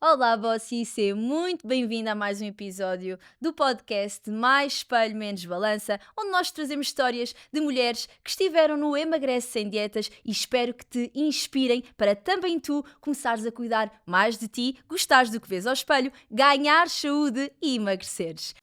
Olá, Bossi, seja muito bem-vindo a mais um episódio do podcast Mais Espelho Menos Balança, onde nós trazemos histórias de mulheres que estiveram no Emagrece Sem Dietas e espero que te inspirem para também tu começares a cuidar mais de ti, gostares do que vês ao espelho, ganhar saúde e emagreceres.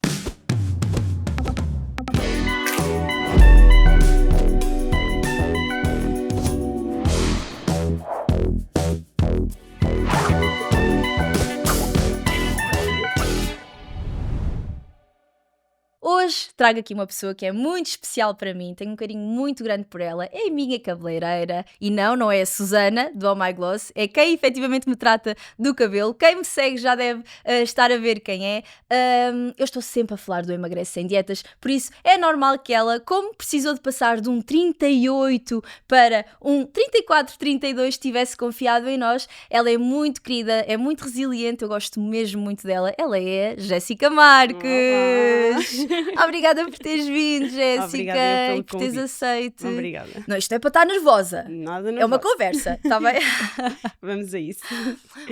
Hoje trago aqui uma pessoa que é muito especial para mim, tenho um carinho muito grande por ela, é a minha cabeleireira e não é a Susana do Oh My Gloss, é quem efetivamente me trata do cabelo. Quem me segue já deve estar a ver quem é. Eu estou sempre a falar do Emagrece Sem Dietas, por isso é normal que ela, como precisou de passar de um 38 para um 34, 32, tivesse confiado em nós. Ela é muito querida, é muito resiliente, eu gosto mesmo muito dela. Ela é Jéssica Marques. Obrigada por teres vindo, Jéssica, Obrigada eu e pelo por teres convite. aceito. Obrigada. Não, isto é para estar nervosa. Nada É uma nervosa. conversa, está bem? Vamos a isso.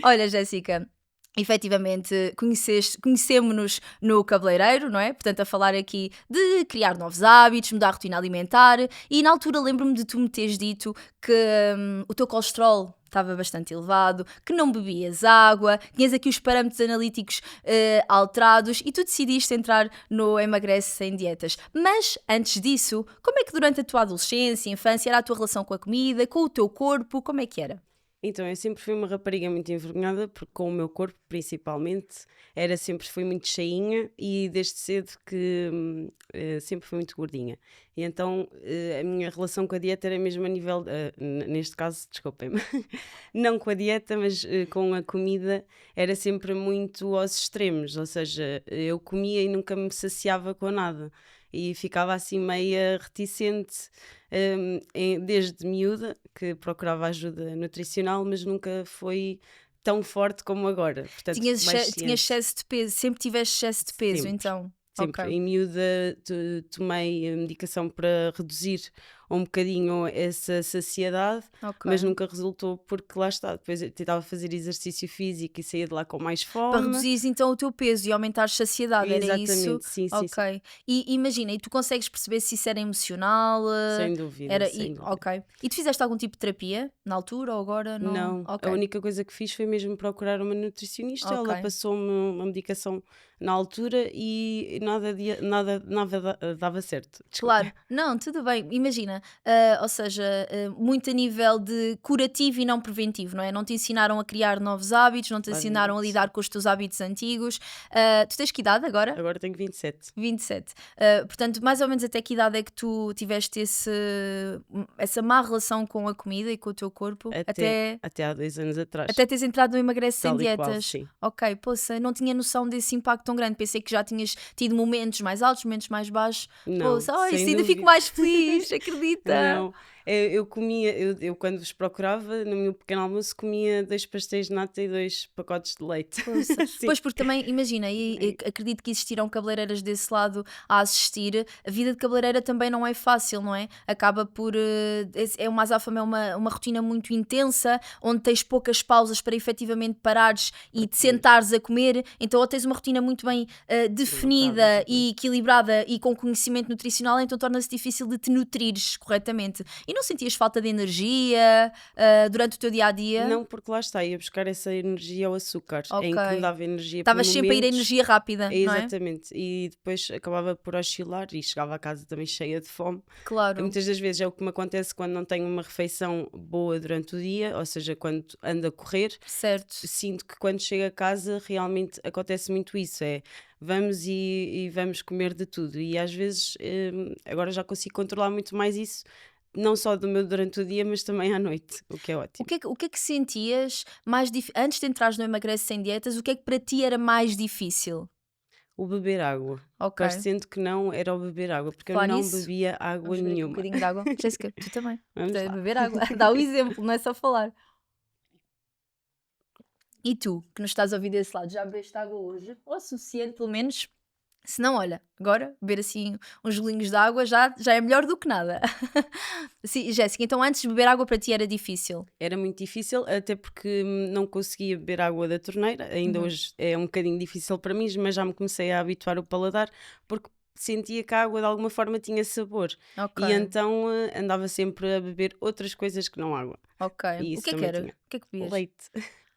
Olha, Jéssica, efetivamente conhecemos-nos no cabeleireiro, não é? Portanto, a falar aqui de criar novos hábitos, mudar a rotina alimentar, e na altura lembro-me de tu me teres dito que o teu colesterol estava bastante elevado, que não bebias água, tinhas aqui os parâmetros analíticos alterados e tu decidiste entrar no Emagrece Sem Dietas. Mas, antes disso, como é que durante a tua adolescência, infância, era a tua relação com a comida, com o teu corpo, como é que era? Então, eu sempre fui uma rapariga muito envergonhada, porque com o meu corpo, principalmente, fui muito cheinha e desde cedo que sempre fui muito gordinha. E então, a minha relação com a dieta era mesmo a nível, neste caso, desculpem-me, não com a dieta, mas com a comida, era sempre muito aos extremos, ou seja, eu comia e nunca me saciava com nada. E ficava assim meia reticente, desde miúda, que procurava ajuda nutricional, mas nunca foi tão forte como agora. Portanto, Tinhas mais tinhas ciente. excesso de peso, sempre tiveste excesso de peso, Sempre. então? Sempre. Ok. Em miúda tomei a medicação para reduzir um bocadinho essa saciedade, Ok. mas nunca resultou porque lá está. Depois eu tentava fazer exercício físico e saía de lá com mais Para fome. reduzires então o teu peso e aumentares saciedade, era isso? Exatamente, sim, sim, sim. Ok. E imagina, e tu consegues perceber se isso era emocional? Sem dúvida, Era, sem dúvida. ok. E tu fizeste algum tipo de terapia na altura ou agora? Não? Não, a Ok. única coisa que fiz foi mesmo procurar uma nutricionista. Ela Ok. passou-me uma medicação na altura e nada dava certo. Desculpa. Claro, não, tudo bem. Imagina, ou seja, muito a nível de curativo e não preventivo, não é? Não te ensinaram a criar novos hábitos, não te ensinaram a Basicamente, sim. lidar com os teus hábitos antigos. Tu tens que idade agora? Agora tenho 27. 27. Portanto, mais ou menos até que idade é que tu tiveste essa má relação com a comida e com o teu corpo? Até há 2 anos atrás. Até teres entrado no Emagrece Sem Tal e qual, Dietas. sim. Ok, poça, não tinha noção desse impacto tão grande. Pensei que já tinhas tido momentos mais altos, momentos mais baixos. Não, Poça, ai, sem isso ainda fico dúvida. mais feliz, acredita? Não, eu comia, eu quando vos procurava, no meu pequeno almoço, comia 2 pastéis de nata e 2 pacotes de leite. Poça. Sim. Pois, porque também, imagina, e acredito que existiram cabeleireiras desse lado a assistir, a vida de cabeleireira também não é fácil, não é? Acaba por. Uma azáfama, é uma rotina muito intensa, onde tens poucas pausas para efetivamente parares e te sentares a comer, então ou tens uma rotina muito bem definida Exatamente. e equilibrada e com conhecimento nutricional, então torna-se difícil de te nutrires corretamente. E não sentias falta de energia durante o teu dia a dia? Não, porque lá está, ia buscar essa energia ao açúcar, em que me Ok. dava energia por Estavas sempre a ir a momentos. energia rápida, não é? Exatamente, e depois acabava por oscilar e chegava a casa também cheia de fome. Claro, Muitas das vezes é o que me acontece quando não tenho uma refeição boa durante o dia, ou seja, quando ando a correr, certo. sinto que quando chego a casa realmente acontece muito isso, vamos e vamos comer de tudo e às vezes agora já consigo controlar muito mais isso, não só durante o dia, mas também à noite, o que é ótimo. O que é que sentias mais antes de entrares no Emagrece Sem Dietas, o que é que para ti era mais difícil? O beber água, Ok. parecendo que não era o beber água, porque eu Falar não nisso, bebia água vamos beber aqui um nenhuma. bocadinho de água. Jéssica, tu também. Vamos lá. Beber água. Dá o exemplo, não é só falar. E tu, que nos estás a ouvir desse lado, já bebeste água hoje? Ou o suficiente, pelo menos, Se não, olha, agora beber assim uns golinhos de água já é melhor do que nada. Sim, Jéssica, então antes de beber água para ti era difícil? Era muito difícil, até porque não conseguia beber água da torneira. Ainda Uhum. hoje é um bocadinho difícil para mim, mas já me comecei a habituar o paladar, porque sentia que a água de alguma forma tinha sabor. Ok, E então andava sempre a beber outras coisas que não água. ok. E O isso que é que também era? tinha. O que é que bebias? Leite,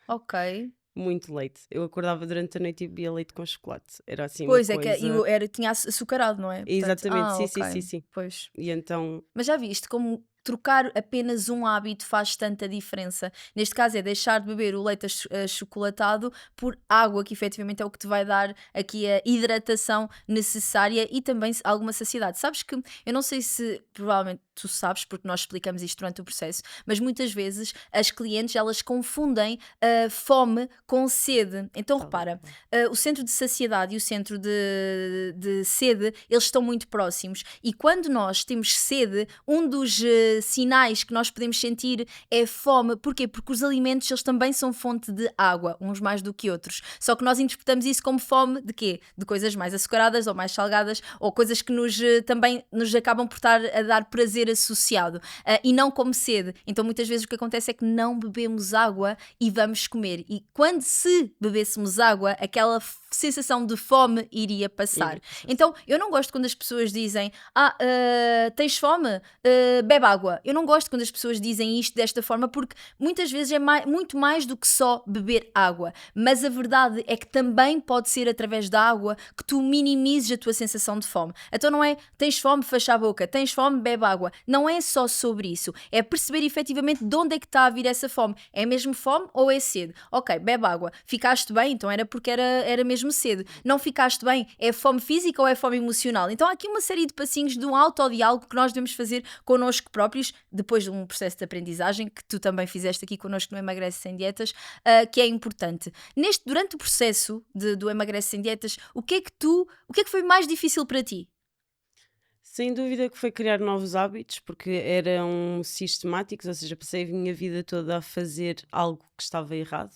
Ok. muito leite. Eu acordava durante a noite e bebia leite com chocolate. Era assim uma Pois é que coisa. tinha açucarado, não é? Portanto, Exatamente, sim, sim, sim, ok. sim. Pois. E então, Mas já viste como trocar apenas um hábito faz tanta diferença? Neste caso é deixar de beber o leite achocolatado por água, que efetivamente é o que te vai dar aqui a hidratação necessária e também alguma saciedade. Sabes que eu não sei se provavelmente tu sabes, porque nós explicamos isto durante o processo, mas muitas vezes as clientes elas confundem a fome com sede. Então tal e repara, qual. o centro de saciedade e o centro de sede, eles estão muito próximos. E quando nós temos sede, um dos sinais que nós podemos sentir é fome. Porquê? Porque os alimentos, eles também são fonte de água, uns mais do que outros. Só que nós interpretamos isso como fome de quê? De coisas mais açucaradas ou mais salgadas, ou coisas que também nos acabam por estar a dar prazer associado, e não como sede. Então muitas vezes o que acontece é que não bebemos água e vamos comer. E quando se bebêssemos água, aquela sensação de fome iria passar. Iria passar assim. Então eu não gosto quando as pessoas dizem tens fome? Bebe água. Eu não gosto quando as pessoas dizem isto desta forma porque muitas vezes é muito mais do que só beber água. Mas a verdade é que também pode ser através da água que tu minimizes a tua sensação de fome. Então não é tens fome, fecha a boca, tens fome, bebe água. Não é só sobre isso. É perceber efetivamente de onde é que está a vir essa fome. É mesmo fome ou é sede? Ok, bebe água. Ficaste bem? Então era porque era mesmo sede. Não ficaste bem? É fome física ou é fome emocional? Então há aqui uma série de passinhos de um autodiálogo que nós devemos fazer connosco próprios, depois de um processo de aprendizagem que tu também fizeste aqui connosco no Emagrece Sem Dietas, que é importante. Durante o processo do Emagrece Sem Dietas, o que é que foi mais difícil para ti? Sem dúvida que foi criar novos hábitos, porque eram sistemáticos, ou seja, passei a minha vida toda a fazer algo que estava errado.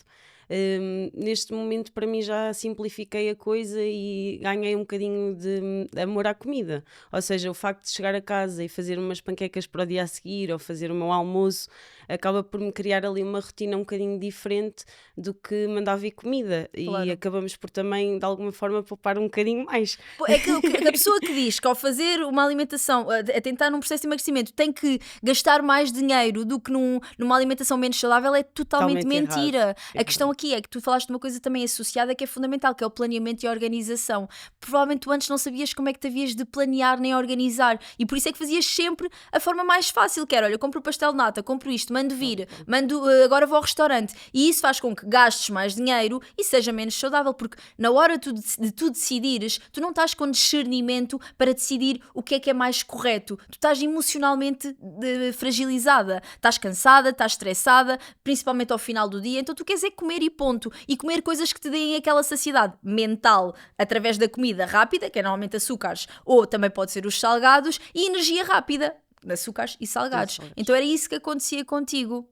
Neste momento, para mim, já simplifiquei a coisa e ganhei um bocadinho de amor à comida. Ou seja, o facto de chegar a casa e fazer umas panquecas para o dia a seguir ou fazer o meu almoço acaba por me criar ali uma rotina um bocadinho diferente do que mandar vir comida. E Claro. acabamos por também, de alguma forma, poupar um bocadinho mais. Pô, é aquilo que a pessoa que diz que ao fazer uma alimentação, a tentar num processo de emagrecimento, tem que gastar mais dinheiro do que numa alimentação menos saudável, é totalmente Totalmente errado. mentira. A questão Errado. aqui é que tu falaste de uma coisa também associada que é fundamental, que é o planeamento e a organização. Provavelmente tu antes não sabias como é que te havias de planear nem organizar e por isso é que fazias sempre a forma mais fácil, que era, olha, compro o pastel de nata, compro isto, mando Tal e vir, qual. agora vou ao restaurante. E isso faz com que gastes mais dinheiro e seja menos saudável, porque na hora de tu decidires, tu não estás com discernimento para decidir o que é mais correto. Tu estás emocionalmente fragilizada, estás cansada, estás estressada, principalmente ao final do dia, então tu queres é comer e ponto. E comer coisas que te deem aquela saciedade mental através da comida rápida, que é normalmente açúcares, ou também pode ser os salgados, e energia rápida, açúcares e E salgados. salgados. Então era isso que acontecia contigo.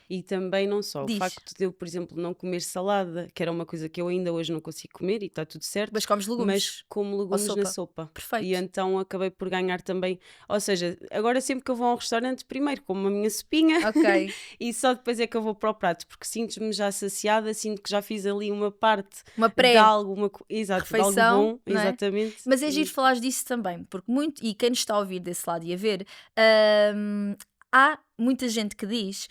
E também não só, o Diz, facto de eu, por exemplo, não comer salada, que era uma coisa que eu ainda hoje não consigo comer e está tudo certo, mas comes mas legumes como ou legumes na sopa. sopa. E Perfeito. então acabei por ganhar também, ou seja, agora sempre que eu vou a um restaurante, primeiro como a minha sopinha Ok. e só depois é que eu vou para o prato, porque sinto-me já saciada, sinto que já fiz ali uma parte Uma de algo, exato, de algo pré-refeição, bom, não é? exatamente. Mas é giro E falares disso também, porque muito, e quem nos está a ouvir desse lado e a ver, há muita gente que diz: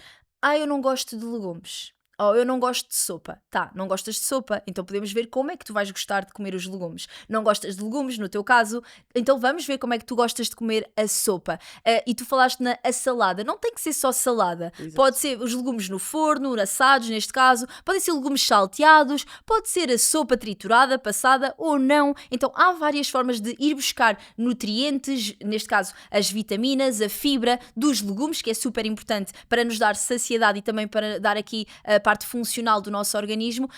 eu não gosto de legumes. Ou eu não gosto de sopa. Tá, não gostas de sopa, então podemos ver como é que tu vais gostar de comer os legumes. Não gostas de legumes, no teu caso, então vamos ver como é que tu gostas de comer a sopa. E tu falaste a salada. Não tem que ser só salada. Pode exato. ser os legumes no forno, assados neste caso, podem ser legumes salteados, pode ser a sopa triturada, passada ou não. Então há várias formas de ir buscar nutrientes, neste caso as vitaminas, a fibra dos legumes, que é super importante para nos dar saciedade e também para dar aqui parte funcional do nosso organismo,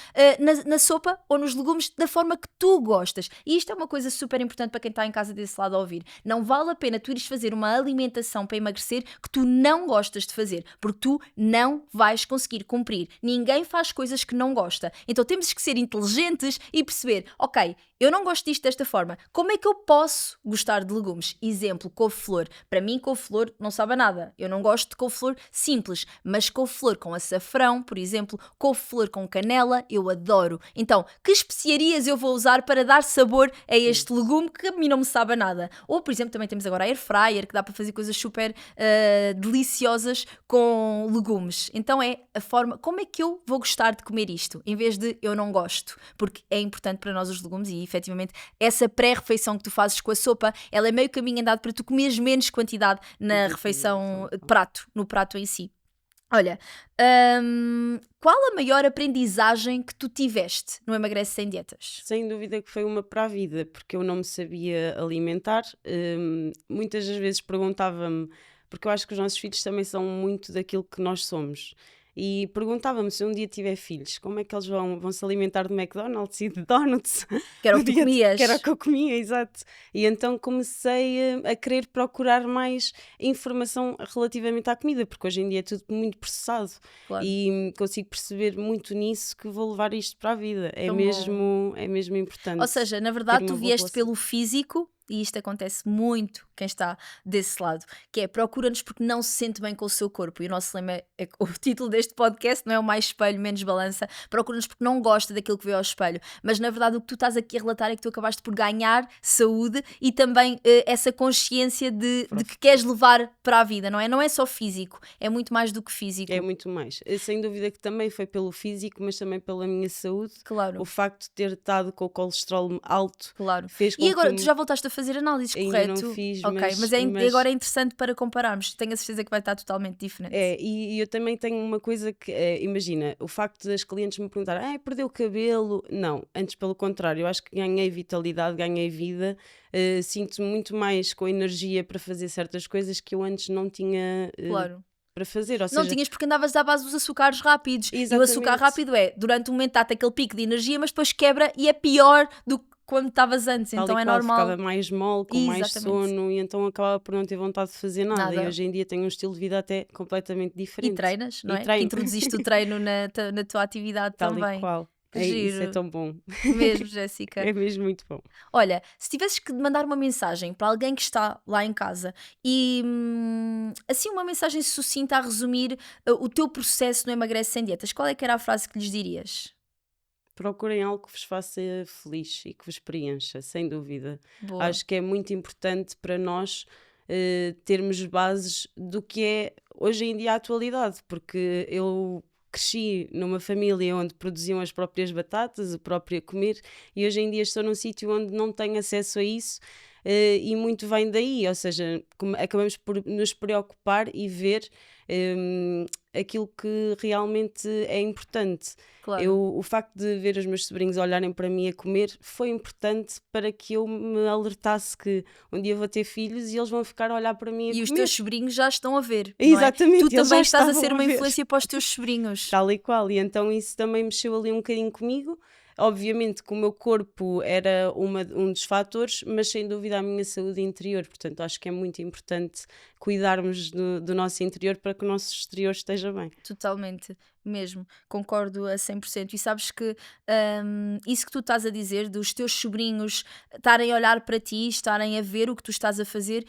na sopa ou nos legumes da forma que tu gostas. E isto é uma coisa super importante para quem está em casa desse lado a ouvir. Não vale a pena tu ires fazer uma alimentação para emagrecer que tu não gostas de fazer, porque tu não vais conseguir cumprir. Ninguém faz coisas que não gosta. Então temos que ser inteligentes e perceber, ok, eu não gosto disto desta forma, como é que eu posso gostar de legumes? Exemplo, couve-flor. Para mim, couve-flor não sabe a nada. Eu não gosto de couve-flor simples, mas couve-flor com açafrão, por exemplo, couve-flor com canela, eu adoro. Então, que especiarias eu vou usar para dar sabor a este legume que a mim não me sabe a nada? Ou, por exemplo, também temos agora a air fryer, que dá para fazer coisas super deliciosas com legumes. Então é a forma, como é que eu vou gostar de comer isto? Em vez de eu não gosto, porque é importante para nós os legumes e efetivamente essa pré-refeição que tu fazes com a sopa, ela é meio caminho andado para tu comeres menos quantidade na refeição, no prato em si. Olha, qual a maior aprendizagem que tu tiveste no Emagrece Sem Dietas? Sem dúvida que foi uma para a vida, porque eu não me sabia alimentar. Muitas das vezes perguntava-me, porque eu acho que os nossos filhos também são muito daquilo que nós somos. E perguntava-me se um dia tiver filhos, como é que eles vão se alimentar de McDonald's e de donuts? Que era o que tu comias. Que era o que eu comia, exato. E então comecei a querer procurar mais informação relativamente à comida, porque hoje em dia é tudo muito processado. Claro. E consigo perceber muito nisso que vou levar isto para a vida. É Tão mesmo importante. Ou seja, na verdade, ter tu uma boa vieste relação. pelo físico, e isto acontece muito quem está desse lado, que é procura-nos porque não se sente bem com o seu corpo. E o nosso lema, o título deste podcast não é o mais espelho, menos balança. Procura-nos porque não gosta daquilo que vê ao espelho. Mas na verdade o que tu estás aqui a relatar é que tu acabaste por ganhar saúde e também essa consciência de que queres levar para a vida, não é? Não é só físico, é muito mais do que físico. É muito mais. Sem dúvida que também foi pelo físico, mas também pela minha saúde. Claro. O facto de ter estado com o colesterol alto Claro. fez com E agora, que tu já voltaste a fazer análises, ainda correto? não fiz, Ok, mas agora é interessante para compararmos. Tenho a certeza que vai estar totalmente diferente. E eu também tenho uma coisa que, imagina, o facto das clientes me perguntarem, perdeu o cabelo? Não, antes pelo contrário, eu acho que ganhei vitalidade, ganhei vida, sinto-me muito mais com energia para fazer certas coisas que eu antes não tinha Claro. para fazer. Ou Não seja, tinhas porque andavas à base dos açúcares rápidos. E o açúcar Exatamente. rápido durante um momento dá-te aquele pico de energia, mas depois quebra e é pior do que quando estavas antes. tal Então e é qual, normal. ficava mais mole, com mais Exatamente. sono, e então acabava por não ter vontade de fazer nada. Nada. E hoje em dia tenho um estilo de vida até completamente E diferente. treinas, não E é? treino. Que introduziste o treino na tua atividade Tal também. e qual. Que Isso é giro. tão bom. Mesmo, Jéssica. É mesmo muito bom. Olha, se tivesses que mandar uma mensagem para alguém que está lá em casa e assim uma mensagem sucinta a resumir o teu processo no Emagrece Sem Dietas, qual é que era a frase que lhes dirias? Procurem algo que vos faça feliz e que vos preencha, sem dúvida. Boa. Acho que é muito importante para nós termos bases do que é hoje em dia a atualidade, porque eu cresci numa família onde produziam as próprias batatas, o próprio a comer, e hoje em dia estou num sítio onde não tenho acesso a isso, e muito vem daí, ou seja, acabamos por nos preocupar e ver aquilo que realmente é importante. Claro. O facto de ver os meus sobrinhos olharem para mim a comer foi importante para que eu me alertasse que um dia vou ter filhos e eles vão ficar a olhar para mim a E comer. os teus sobrinhos já estão a ver, não é? Exatamente, Tu eles também já estás a estavam ser a uma ver. influência para os teus sobrinhos. Tal e qual, e então isso também mexeu ali um bocadinho comigo. Obviamente que o meu corpo era um dos fatores, mas sem dúvida a minha saúde interior. Portanto, acho que é muito importante cuidarmos do nosso interior para que o nosso exterior esteja bem. Totalmente, mesmo, concordo a 100%. E sabes que isso que tu estás a dizer, dos teus sobrinhos estarem a olhar para ti, estarem a ver o que tu estás a fazer,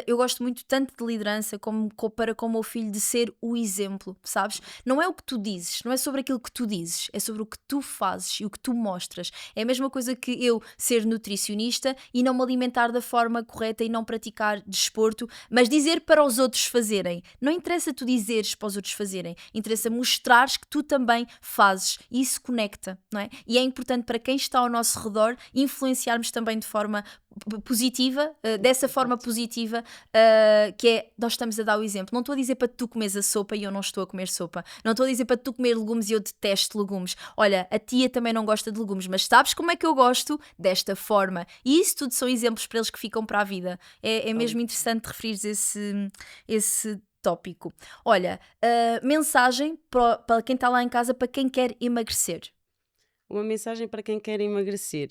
eu gosto muito tanto de liderança como o meu filho de ser o exemplo, sabes? Não é o que tu dizes, não é sobre aquilo que tu dizes, é sobre o que tu fazes e o que tu mostras. É a mesma coisa que eu ser nutricionista e não me alimentar da forma correta e não praticar desporto, mas dizer para os outros fazerem. Não interessa tu dizeres para os outros fazerem, interessa mostrares que tu também fazes e isso conecta, não é? E é importante para quem está ao nosso redor influenciarmos também de forma positiva, dessa forma positiva, que é, nós estamos a dar o exemplo. Não estou a dizer para tu comeres a sopa e eu não estou a comer sopa. Não estou a dizer para tu comer legumes e eu detesto legumes. Olha, a tia também não gosta de legumes, mas sabes como é que eu gosto? Desta forma. E isso tudo são exemplos para eles que ficam para a vida. É mesmo interessante referires esse tópico. Olha, mensagem para quem está lá em casa, para quem quer emagrecer. Uma mensagem para quem quer emagrecer: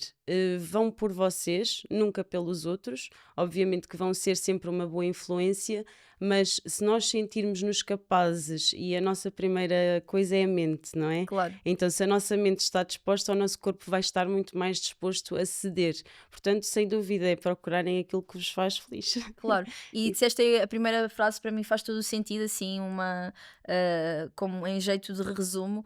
vão por vocês, nunca pelos outros. Obviamente que vão ser sempre uma boa influência, mas se nós sentirmos-nos capazes, e a nossa primeira coisa é a mente, não é? Claro. Então, se a nossa mente está disposta, o nosso corpo vai estar muito mais disposto a ceder. Portanto, sem dúvida, é procurarem aquilo que vos faz feliz. Claro, e disseste aí a primeira frase, para mim faz todo o sentido, assim, como em jeito de resumo,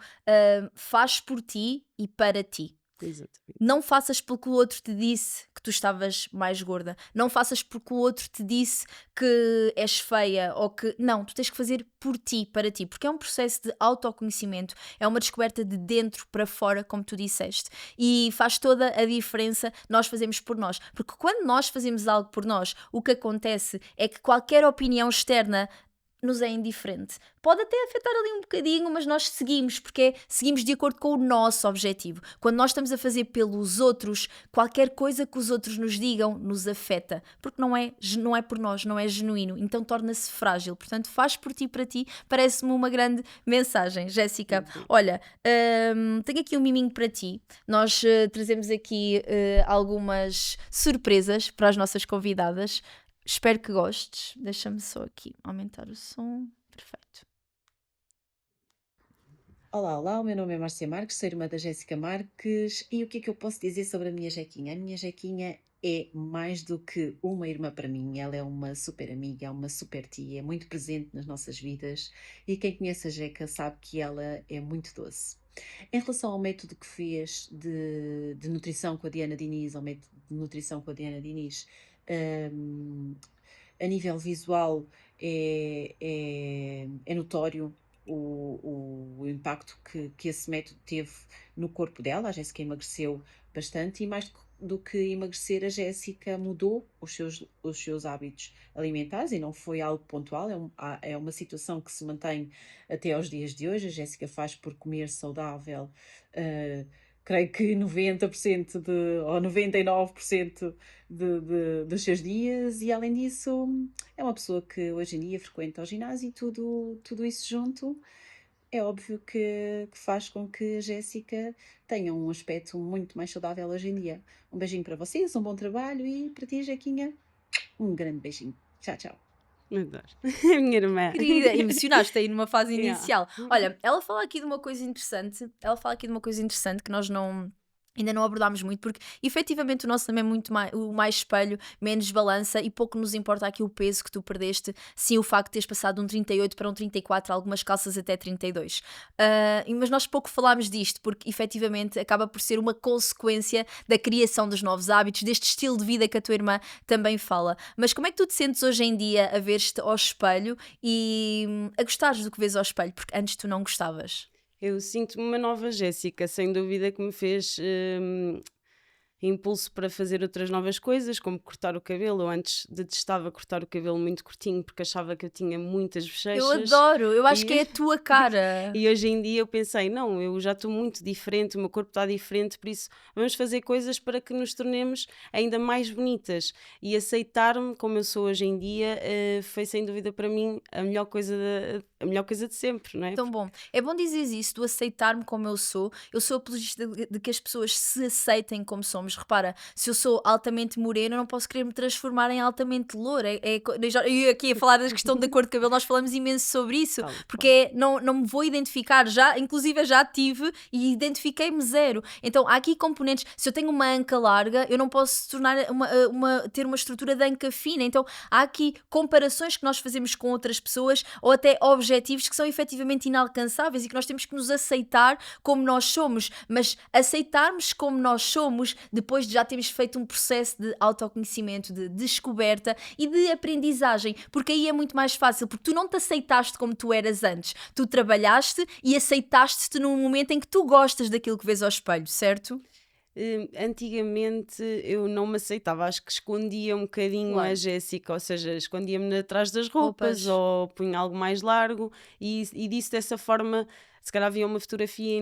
faz por ti e para ti. Exatamente. Não faças porque o outro te disse que tu estavas mais gorda. Não faças porque o outro te disse que és feia ou que. Não, tu tens que fazer por ti, para ti. Porque é um processo de autoconhecimento, é uma descoberta de dentro para fora, como tu disseste. E faz toda a diferença nós fazemos por nós. Porque quando nós fazemos algo por nós, o que acontece é que qualquer opinião externa nos é indiferente. Pode até afetar ali um bocadinho, mas nós seguimos, porque seguimos de acordo com o nosso objetivo. Quando nós estamos a fazer pelos outros, qualquer coisa que os outros nos digam nos afeta, porque não é por nós, não é genuíno, então torna-se frágil. Portanto, faz por ti para ti, parece-me uma grande mensagem. Jéssica, olha, tenho aqui um miminho para ti. Nós trazemos aqui algumas surpresas para as nossas convidadas. Espero que gostes. Deixa-me só aqui aumentar o som. Perfeito. Olá, olá, o meu nome é Márcia Marques, sou irmã da Jéssica Marques e o que é que eu posso dizer sobre a minha Jequinha? A minha Jequinha é mais do que uma irmã para mim, ela é uma super amiga, é uma super tia, é muito presente nas nossas vidas e quem conhece a Jeca sabe que ela é muito doce. Em relação ao método que fez de nutrição com a Diana Diniz, ao método de nutrição com a Diana Diniz, hum, a nível visual é notório o impacto que esse método teve no corpo dela. A Jéssica emagreceu bastante e mais do que emagrecer, a Jéssica mudou os seus hábitos alimentares e não foi algo pontual, é uma situação que se mantém até aos dias de hoje. A Jéssica faz por comer saudável, creio que 90% ou 99% dos seus dias, e além disso é uma pessoa que hoje em dia frequenta o ginásio e tudo isso junto é óbvio que faz com que a Jéssica tenha um aspecto muito mais saudável hoje em dia. Um beijinho para vocês, um bom trabalho e para ti, Jequinha, um grande beijinho. Tchau, tchau. Adoro. A minha irmã. Querida, emocionaste aí numa fase Yeah. inicial. Olha, ela fala aqui de uma coisa interessante que nós ainda não abordámos muito, porque efetivamente o nosso também é muito o mais espelho, menos balança e pouco nos importa aqui o peso que tu perdeste, sim o facto de teres passado de um 38 para um 34, algumas calças até 32. Mas nós pouco falámos disto, porque efetivamente acaba por ser uma consequência da criação dos novos hábitos, deste estilo de vida que a tua irmã também fala. Mas como é que tu te sentes hoje em dia a ver-te ao espelho e a gostares do que vês ao espelho? Porque antes tu não gostavas. Eu sinto-me uma nova Jéssica, sem dúvida, que me fez impulso para fazer outras novas coisas, como cortar o cabelo. Eu antes detestava cortar o cabelo muito curtinho porque achava que eu tinha muitas Eu bochechas. adoro, eu acho E- que é a tua cara. E hoje em dia eu pensei, não, eu já estou muito diferente, o meu corpo está diferente, por isso vamos fazer coisas para que nos tornemos ainda mais bonitas. E aceitar-me como eu sou hoje em dia foi sem dúvida para mim a melhor coisa de sempre, não é? Tão bom. É bom dizer isso, do aceitar-me como eu sou. Eu sou apologista de que as pessoas se aceitem como somos. Repara, se eu sou altamente morena, eu não posso querer me transformar em altamente loura. E aqui a falar da questão da cor de cabelo, nós falamos imenso sobre isso, Tal porque não me vou identificar. Inclusive, eu já tive e identifiquei-me zero. Então, há aqui componentes. Se eu tenho uma anca larga, eu não posso tornar ter uma estrutura de anca fina. Então, há aqui comparações que nós fazemos com outras pessoas ou até objetivos que são efetivamente inalcançáveis e que nós temos que nos aceitar como nós somos, mas aceitarmos como nós somos depois de já termos feito um processo de autoconhecimento, de descoberta e de aprendizagem, porque aí é muito mais fácil, porque tu não te aceitaste como tu eras antes, tu trabalhaste e aceitaste-te num momento em que tu gostas daquilo que vês ao espelho, certo? Antigamente eu não me aceitava, acho que escondia um bocadinho Claro. a Jéssica, ou seja, escondia-me atrás das Roupas. roupas ou punha algo mais largo e disse dessa forma, se calhar via uma fotografia e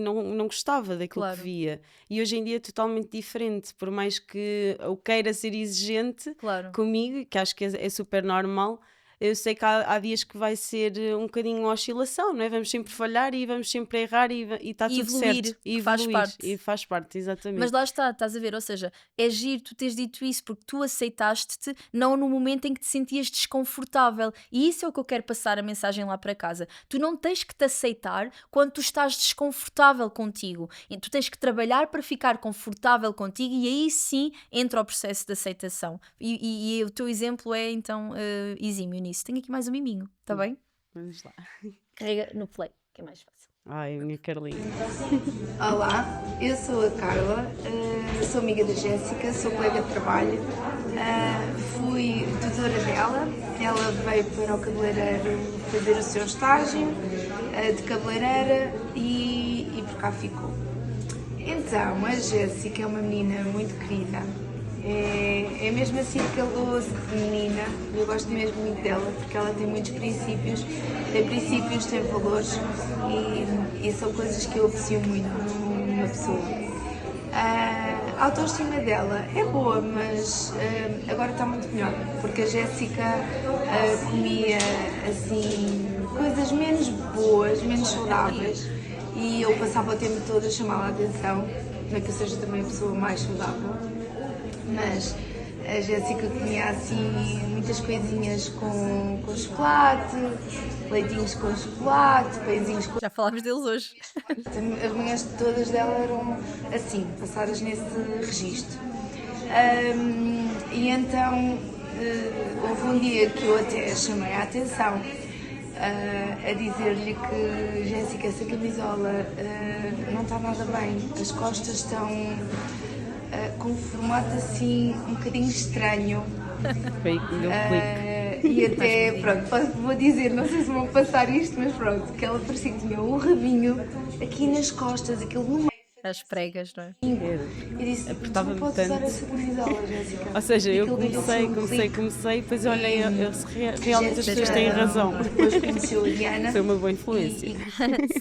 não gostava daquilo Claro. que via. E hoje em dia é totalmente diferente, por mais que eu queira ser exigente Claro. comigo, que acho que é super normal. eu sei que há dias que vai ser um bocadinho uma oscilação, não é? Vamos sempre falhar e vamos sempre errar e está E tudo evoluir, certo. E que faz evoluir, parte. e faz parte, Mas exatamente. lá está, estás a ver? Ou seja, é giro tu teres dito isso porque tu aceitaste-te não no momento em que te sentias desconfortável. E isso é o que eu quero passar a mensagem lá para casa. Tu não tens que te aceitar quando tu estás desconfortável contigo. E tu tens que trabalhar para ficar confortável contigo e aí sim entra o processo de aceitação. E o teu exemplo é então exímio nisso. Tenho aqui mais um miminho, está bem? Vamos lá. Carrega no play, que é mais fácil. Ai, a minha Carlinha. Olá, eu sou a Carla, sou amiga da Jéssica, sou colega de trabalho, fui tutora dela, ela veio para o cabeleireiro fazer o seu estágio de cabeleireira e por cá ficou. Então, a Jéssica é uma menina muito querida, é mesmo assim caloroso de menina, eu gosto mesmo muito dela porque ela tem muitos princípios, tem valores e são coisas que eu aprecio muito numa pessoa. A autoestima dela é boa, mas agora está muito melhor, porque a Jéssica comia assim coisas menos boas, menos saudáveis e eu passava o tempo todo a chamá-la a atenção, não é que eu seja também a pessoa mais saudável, mas a Jéssica comia assim muitas coisinhas com chocolate, leitinhos com chocolate, pãezinhos com Já falámos deles hoje. as manhãs todas dela eram assim, passadas nesse registro. E então houve um dia que eu até chamei a atenção a dizer-lhe que Jéssica, essa camisola não está nada bem, as costas estão com um formato assim um bocadinho estranho. Foi aí que me deu clique. E até, pronto, vou dizer, não sei se vão passar isto, mas pronto, que ela parecia que tinha um rabinho aqui nas costas, aquilo no meio. As pregas, não é? E disse, tu Apertava-me não podes tanto. usar essa camisola, Jéssica. Ou seja, eu Aquilo deu-lhe assim um clique. comecei, depois eu olhei, realmente as Jéssica, pessoas têm razão. Depois conheceu a Diana. Foi uma boa influência.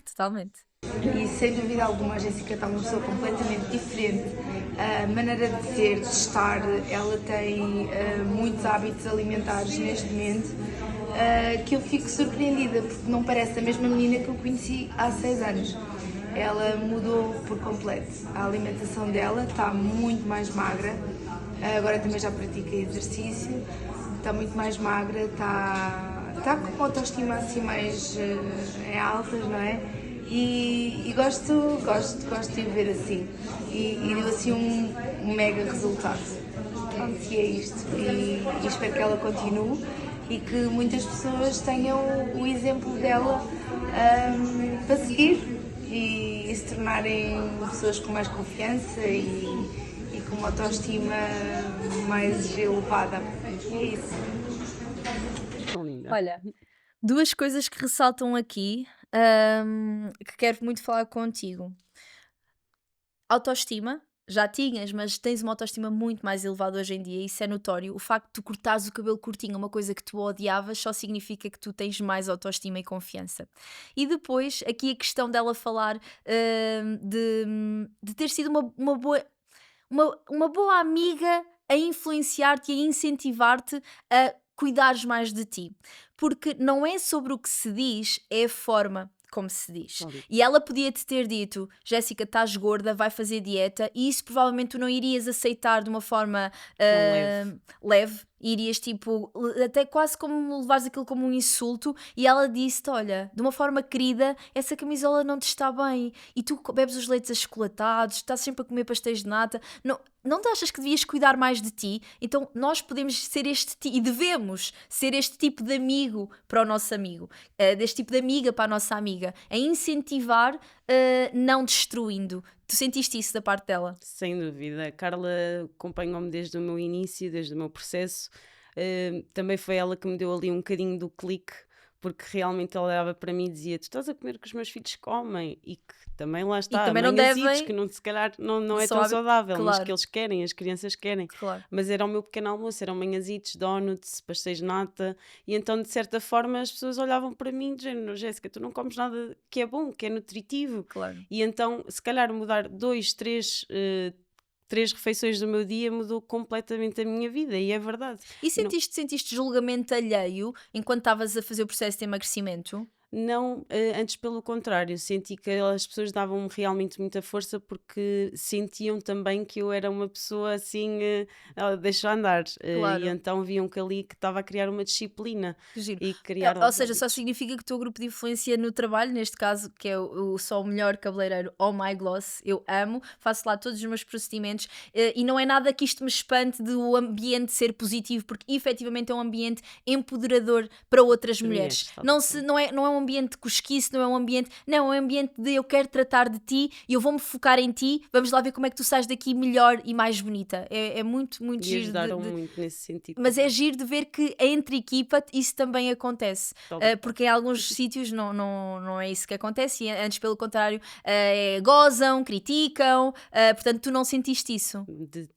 Totalmente. E sem dúvida alguma a Jéssica está uma pessoa completamente diferente. A maneira de ser, de estar, ela tem muitos hábitos alimentares neste momento que eu fico surpreendida porque não parece a mesma menina que eu conheci há 6 anos. Ela mudou por completo. A alimentação dela está muito mais magra. Agora também já pratica exercício. Está muito mais magra, está com uma autoestima assim mais em altas, não é? E gosto de ver assim. E deu assim um mega resultado. Pronto, e é isto. E espero que ela continue e que muitas pessoas tenham o exemplo dela para seguir e se tornarem pessoas com mais confiança e com uma autoestima mais elevada. É isso. Tão linda. Olha, duas coisas que ressaltam aqui que quero muito falar contigo. Autoestima, já tinhas, mas tens uma autoestima muito mais elevada hoje em dia, isso é notório. O facto de tu cortares o cabelo curtinho, uma coisa que tu odiavas, só significa que tu tens mais autoestima e confiança. E depois, aqui a questão dela falar de ter sido uma boa amiga a influenciar-te e a incentivar-te a cuidares mais de ti. Porque não é sobre o que se diz, é a forma como se diz. Óbvio. E ela podia-te ter dito, Jéssica, estás gorda, vai fazer dieta, e isso provavelmente tu não irias aceitar de uma forma leve. Irias tipo, até quase como levares aquilo como um insulto, e ela disse-te, olha, de uma forma querida, essa camisola não te está bem, e tu bebes os leites achocolatados, estás sempre a comer pastéis de nata, não te achas que devias cuidar mais de ti? Então nós podemos ser e devemos ser este tipo de amigo para o nosso amigo, deste tipo de amiga para a nossa amiga, a incentivar, não destruindo. Tu sentiste isso da parte dela? Sem dúvida. A Carla acompanhou-me desde o meu início, desde o meu processo. Também foi ela que me deu ali um bocadinho do clique, porque realmente ela olhava para mim e dizia: tu estás a comer o que os meus filhos comem, e que também lá está, também não manhãzitos, devem- que não, se calhar não é Só tão há- saudável, mas claro. que eles querem, as crianças querem. Claro. Mas era o meu pequeno almoço, eram manhãzitos, donuts, pastéis de nata, e então de certa forma as pessoas olhavam para mim de género: Jéssica, tu não comes nada que é bom, que é nutritivo. Claro. E então, se calhar, mudar 2, 3 3 refeições do meu dia mudou completamente a minha vida, e é verdade. E sentiste julgamento alheio enquanto estavas a fazer o processo de emagrecimento? Não, antes pelo contrário, senti que as pessoas davam-me realmente muita força porque sentiam também que eu era uma pessoa assim, deixa andar, e Claro. então viam que ali que estava a criar uma disciplina Que giro. e criar Ou novos seja, só hábitos. significa que o teu grupo de influência no trabalho, neste caso, que é o Só o Melhor Cabeleireiro Oh My Gloss, eu amo, faço lá todos os meus procedimentos, e não é nada que isto me espante de o ambiente ser positivo, porque efetivamente é um ambiente empoderador para outras mulheres. Mulheres, tal e qual. Não é um ambiente de cosquice, não é um ambiente, não, é um ambiente de eu quero tratar de ti e eu vou-me focar em ti, vamos lá ver como é que tu sais daqui melhor e mais bonita. É muito, muito E giro ajudaram muito nesse sentido mas é também. giro de ver que entre equipa isso também acontece. Tal e qual. Porque em alguns sítios não é isso que acontece, e antes pelo contrário, gozam, criticam, portanto tu não sentiste isso.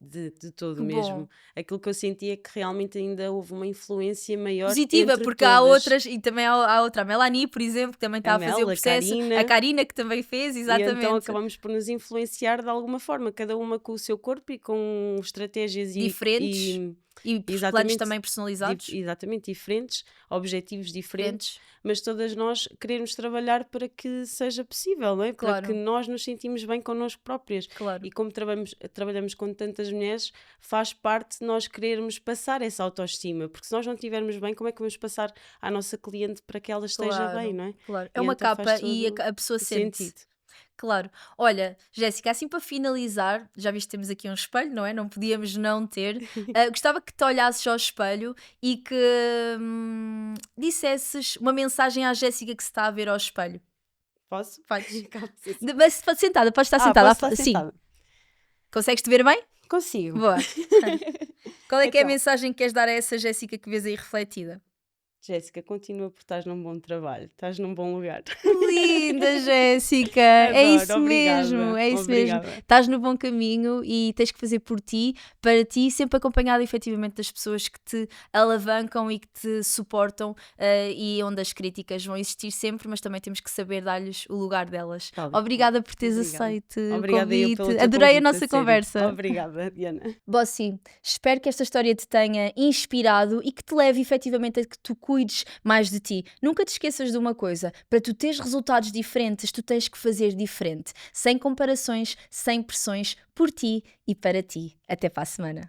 De todo Que bom. mesmo. Aquilo que eu senti é que realmente ainda houve uma influência maior Positiva, entre porque há todas. outras, e também há outra, a Melanie, por exemplo, que também está A a fazer o Mel, a processo, a Karina, Karina, que também fez, e então exatamente. acabamos por nos influenciar de alguma forma, cada uma com o seu corpo e com estratégias Diferentes e planos exatamente, também personalizados. exatamente diferentes, objetivos diferentes, Diferentes, mas todas nós queremos trabalhar para que seja possível, não é? Para que claro, nós nos sentimos bem connosco próprias. claro. E como trabalhamos com tantas mulheres, faz parte de nós querermos passar essa autoestima, porque se nós não estivermos bem, como é que vamos passar à nossa cliente para que ela esteja bem, Claro, não é? claro. É E uma então faz capa e todo a pessoa o sente. sentido. Claro. Olha, Jéssica, assim para finalizar, já viste que temos aqui um espelho, não é? Não podíamos não ter. Gostava que te olhasses ao espelho e que dissesses uma mensagem à Jéssica que se está a ver ao espelho. Posso? Faz. Calma, sim. Mas sentada, podes estar Ah, sentada. posso estar Sim. sentada? Consegues te ver bem? Consigo. Boa. Qual é que é a Então, mensagem que queres dar a essa Jéssica que vês aí refletida? Jéssica, continua por estás num bom trabalho, estás num bom lugar. Linda, Jéssica! É isso Adoro, mesmo, obrigada, é isso mesmo. obrigada. Estás no bom caminho e tens que fazer por ti, para ti, sempre acompanhada efetivamente das pessoas que te alavancam e que te suportam, e onde as críticas vão existir sempre, mas também temos que saber dar-lhes o lugar delas. Tal e qual. Obrigada por teres Obrigada. aceito o Obrigada eu convite. pelo teu Adorei a convite, nossa sério. conversa. Obrigada, Diana. Bossy, espero que esta história te tenha inspirado e que te leve efetivamente a que tu cuides mais de ti. Nunca te esqueças de uma coisa: para tu teres resultados diferentes, tu tens que fazer diferente, sem comparações, sem pressões, por ti e para ti. Até para a semana.